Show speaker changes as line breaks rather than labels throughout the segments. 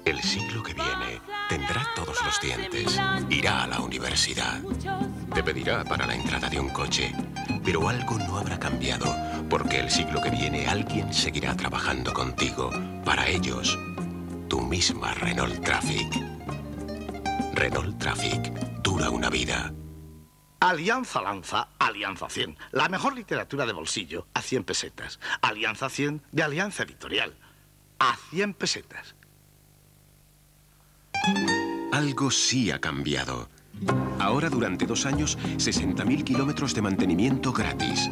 El siglo que viene tendrá todos los dientes. Irá a la universidad. Te pedirá para la entrada de un coche. Pero algo no habrá cambiado, porque el siglo que viene alguien seguirá trabajando contigo. Para ellos, tu misma Renault Traffic. Renault Traffic dura una vida.
Alianza lanza Alianza 100, la mejor literatura de bolsillo a 100 pesetas. Alianza 100 de Alianza Editorial, a 100 pesetas.
Algo sí ha cambiado. Ahora, durante 2 años, 60.000 kilómetros de mantenimiento gratis.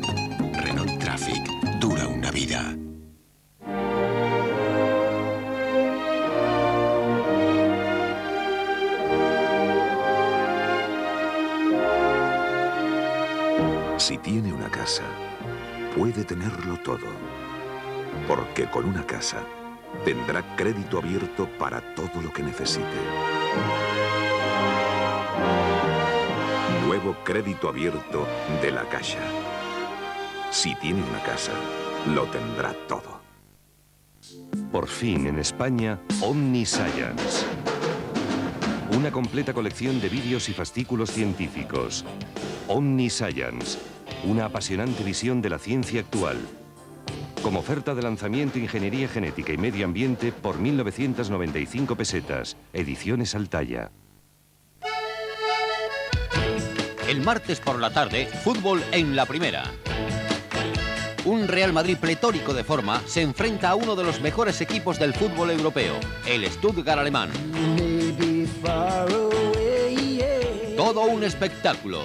Renault Traffic dura una vida.
Si tiene una casa, puede tenerlo todo. Porque con una casa tendrá crédito abierto para todo lo que necesite. Nuevo crédito abierto de La Caixa. Si tiene una casa, lo tendrá todo.
Por fin en España, OmniScience. Una completa colección de vídeos y fascículos científicos. OmniScience, una apasionante visión de la ciencia actual. Como oferta de lanzamiento Ingeniería Genética y Medio Ambiente por 1.995 pesetas. Ediciones Altaya.
El martes por la tarde, fútbol en la primera. Un Real Madrid pletórico de forma se enfrenta a uno de los mejores equipos del fútbol europeo, el Stuttgart alemán. Todo un espectáculo.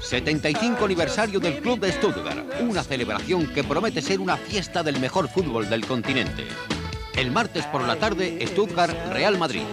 75 aniversario del club de Stuttgart, una celebración que promete ser una fiesta del mejor fútbol del continente. El martes por la tarde, Stuttgart Real Madrid.